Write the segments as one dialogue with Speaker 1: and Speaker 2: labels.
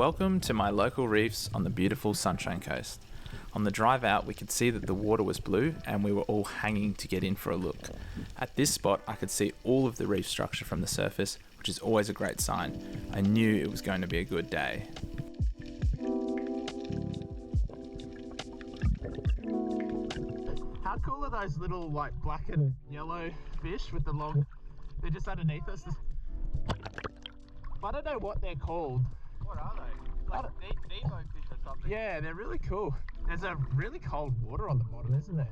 Speaker 1: Welcome to my local reefs on the beautiful Sunshine Coast. On the drive out, we could see that the water was blue and we were all hanging to get in for a look. At this spot, I could see all of the reef structure from the surface, which is always a great sign. I knew it was going to be a good day.
Speaker 2: How cool are those little like black and yellow fish with the long, they're just underneath us. I don't know what they're called.
Speaker 3: What are they? Like Nemo fish or something?
Speaker 2: Yeah, they're really cool. There's a really cold water on the bottom, isn't there?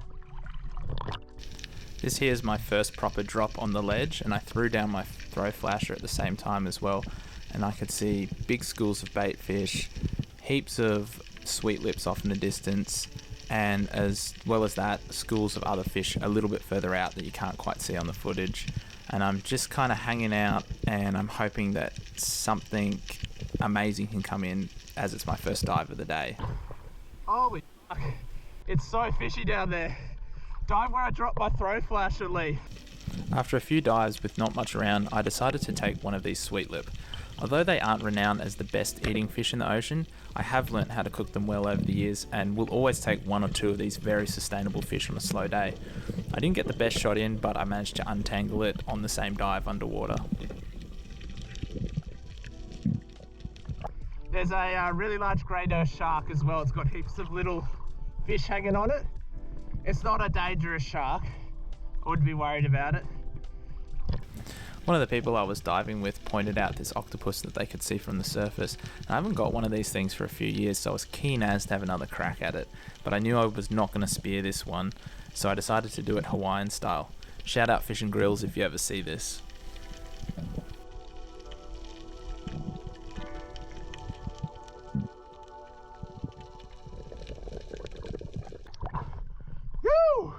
Speaker 1: This here is my first proper drop on the ledge, and I threw down my throw flasher at the same time as well, and I could see big schools of bait fish, heaps of sweet lips off in the distance, and as well as that, schools of other fish a little bit further out that you can't quite see on the footage. And I'm just kind of hanging out, and I'm hoping that something amazing can come in, as it's my first dive of the day.
Speaker 2: Holy fuck, it's so fishy down there. Dive where I dropped my throw flasher, Lee.
Speaker 1: After a few dives with not much around, I decided to take one of these sweet lip. Although they aren't renowned as the best eating fish in the ocean, I have learnt how to cook them well over the years and will always take one or two of these very sustainable fish on a slow day. I didn't get the best shot in, but I managed to untangle it on the same dive underwater.
Speaker 2: There's a really large grey nose shark as well. It's got heaps of little fish hanging on it. It's not a dangerous shark. I wouldn't be worried about it.
Speaker 1: One of the people I was diving with pointed out this octopus that they could see from the surface. I haven't got one of these things for a few years, so I was keen as to have another crack at it, but I knew I was not going to spear this one, so I decided to do it Hawaiian style. Shout out Fish and Grills if you ever see this.
Speaker 2: Woo!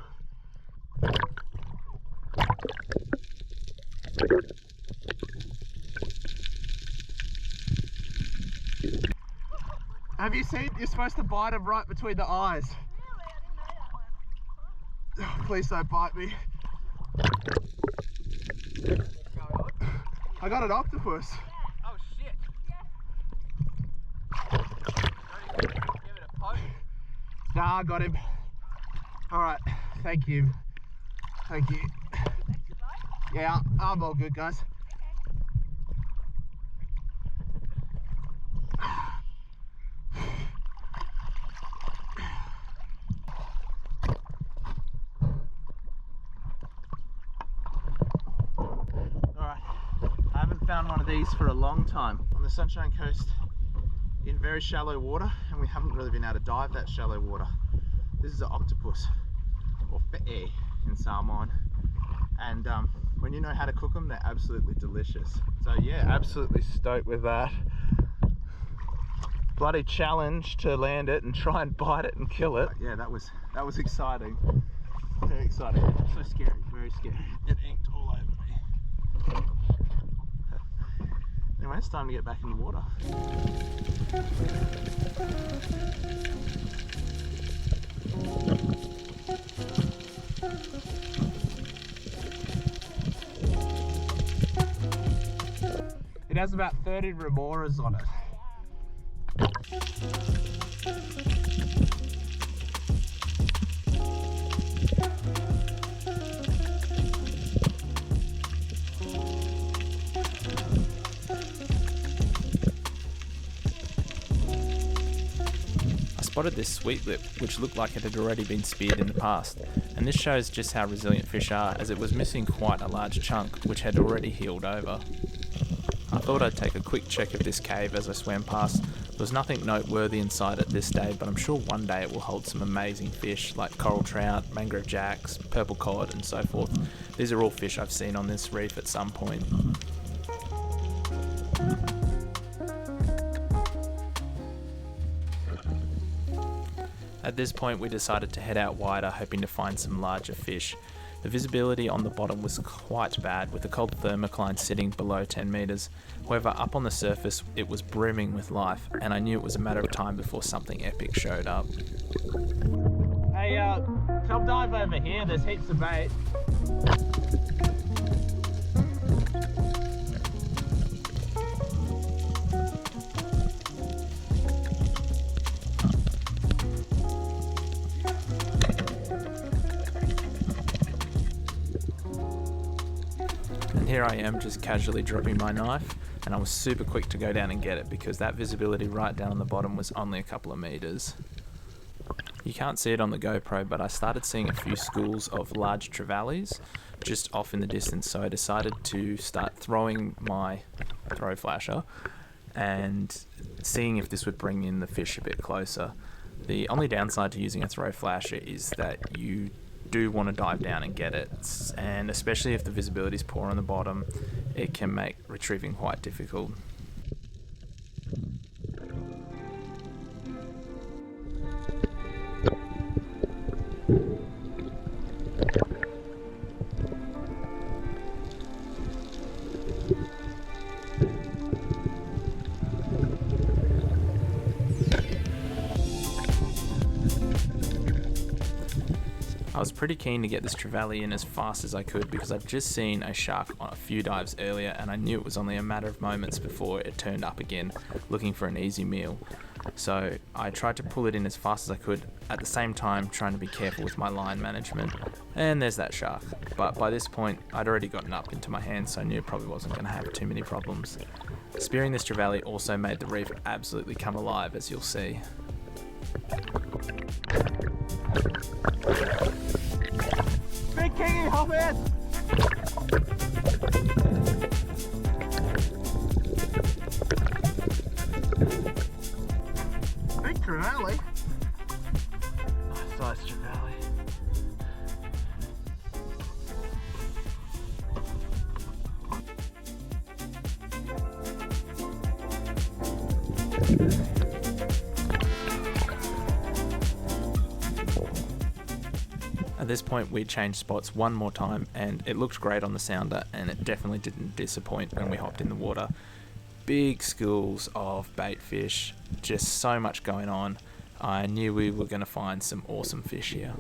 Speaker 2: Have you seen, you're supposed to bite them right between the eyes.
Speaker 3: Really? I didn't know that one.
Speaker 2: Oh, please don't bite me. I got an octopus.
Speaker 3: Yeah. Oh shit. Yeah. Don't even give it a poke.
Speaker 2: Nah, I got him. Alright, thank you. Thank you. Yeah, I'm all good, guys. Found one of these for a long time on the Sunshine Coast in very shallow water, and we haven't really been able to dive that shallow water. This is an octopus, or fe'e in Samoan, and when you know how to cook them, they're absolutely delicious. So yeah, absolutely stoked with that. Bloody challenge to land it and try and bite it and kill it. But yeah, that was exciting. Very exciting. So scary, very scary. It inked all over me. Anyway, it's time to get back in the water. It has about 30 remoras on it.
Speaker 1: Spotted this sweet lip, which looked like it had already been speared in the past, and this shows just how resilient fish are, as it was missing quite a large chunk which had already healed over. I thought I'd take a quick check of this cave as I swam past. There was nothing noteworthy inside at this day, but I'm sure one day it will hold some amazing fish like coral trout, mangrove jacks, purple cod and so forth. These are all fish I've seen on this reef at some point. At this point we decided to head out wider, hoping to find some larger fish. The visibility on the bottom was quite bad, with the cold thermocline sitting below 10 metres. However, up on the surface it was brimming with life, and I knew it was a matter of time before something epic showed up.
Speaker 2: Hey, come dive over here, there's heaps of bait.
Speaker 1: here I am just casually dropping my knife, and I was super quick to go down and get it because that visibility right down on the bottom was only a couple of meters. You can't see it on the GoPro, but I started seeing a few schools of large Trevallies just off in the distance, so I decided to start throwing my throw flasher and seeing if this would bring in the fish a bit closer. The only downside to using a throw flasher is that you do want to dive down and get it, and especially if the visibility is poor on the bottom, it can make retrieving quite difficult. I was pretty keen to get this trevally in as fast as I could because I'd just seen a shark on a few dives earlier, and I knew it was only a matter of moments before it turned up again looking for an easy meal. So I tried to pull it in as fast as I could, at the same time trying to be careful with my line management. And there's that shark. But by this point I'd already gotten up into my hands, so I knew it probably wasn't going to have too many problems. Spearing this trevally also made the reef absolutely come alive, as you'll see.
Speaker 2: Big kingy, hop in! Big trevally. Nice size trevally.
Speaker 1: At this point we changed spots one more time, and it looked great on the sounder, and it definitely didn't disappoint when we hopped in the water. Big schools of bait fish, just so much going on. I knew we were going to find some awesome fish here.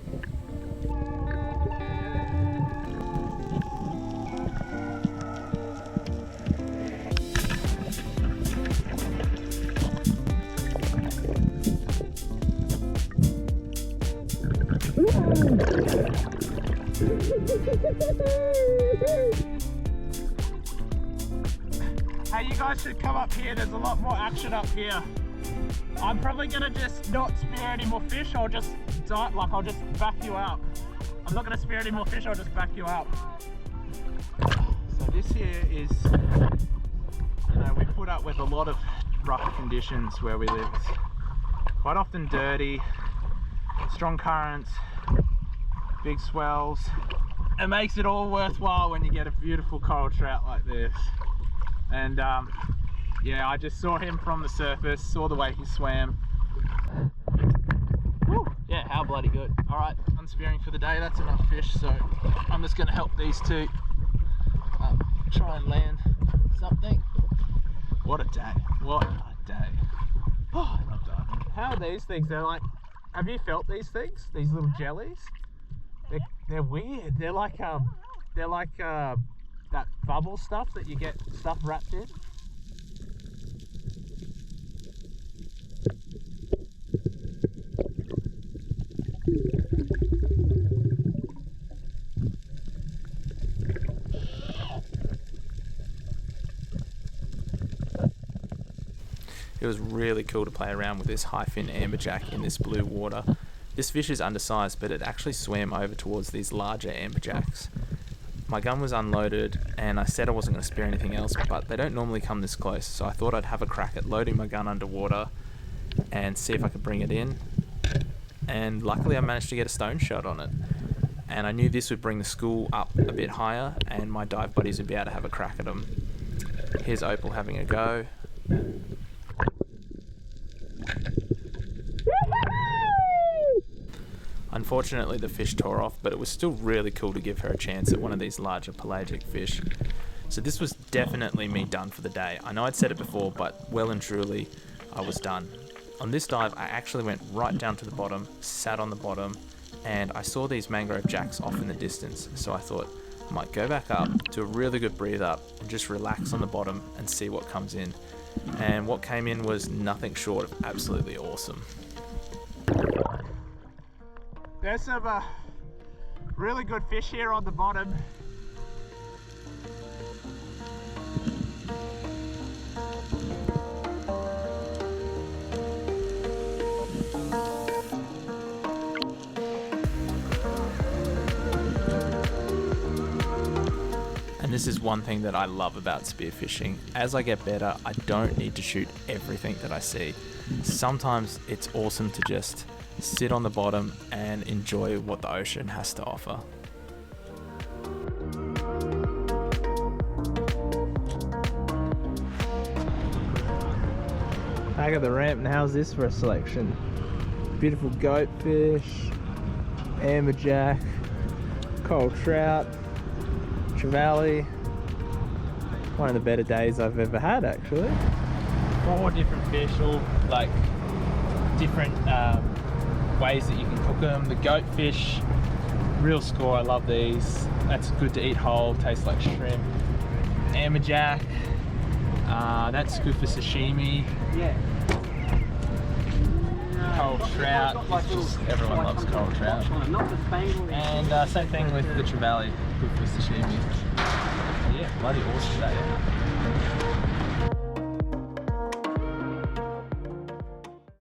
Speaker 2: Hey, you guys should come up here. There's a lot more action up here. I'm probably gonna just not spear any more fish. I'll just I'll just back you out. I'm not gonna spear any more fish. I'll just back you out. So this here is, we put up with a lot of rough conditions where we live. It's quite often dirty, strong currents, big swells. It makes it all worthwhile when you get a beautiful coral trout like this. And yeah, I just saw him from the surface, saw the way he swam. Woo! Yeah, how bloody good. All right, unspearing for the day, that's enough fish, so I'm just gonna help these two try and land something. What a day, what a day. Oh, I love diving. How are these things? They're like, have you felt these things? These little jellies? They're weird. They're like that bubble stuff that you get stuff wrapped in.
Speaker 1: It was really cool to play around with this high fin amberjack in this blue water. This fish is undersized, but it actually swam over towards these larger amberjacks. My gun was unloaded, and I said I wasn't going to spear anything else, but they don't normally come this close, so I thought I'd have a crack at loading my gun underwater and see if I could bring it in. And luckily I managed to get a stone shot on it. And I knew this would bring the school up a bit higher, and my dive buddies would be able to have a crack at them. Here's Opal having a go. Unfortunately the fish tore off, but it was still really cool to give her a chance at one of these larger pelagic fish. So this was definitely me done for the day. I know I'd said it before, but well and truly I was done. On this dive I actually went right down to the bottom, sat on the bottom, and I saw these mangrove jacks off in the distance, so I thought I might go back up, do a really good breathe up, and just relax on the bottom and see what comes in. And what came in was nothing short of absolutely awesome.
Speaker 2: There's some really good fish here on the bottom.
Speaker 1: this is one thing that I love about spearfishing. As I get better, I don't need to shoot everything that I see. Sometimes it's awesome to just sit on the bottom and enjoy what the ocean has to offer. Back at the ramp, and how's this for a selection? Beautiful goatfish, amberjack, coral trout, trevally. One of the better days I've ever had, actually. 4 different fish, all like different ways that you can cook them. The goatfish, real score. I love these. That's good to eat whole. Tastes like shrimp. Amberjack, that's good for sashimi.
Speaker 3: Yeah.
Speaker 1: Coral trout, it's just, everyone loves coral trout. And same thing with the trevally, good for sashimi. So yeah, bloody awesome day.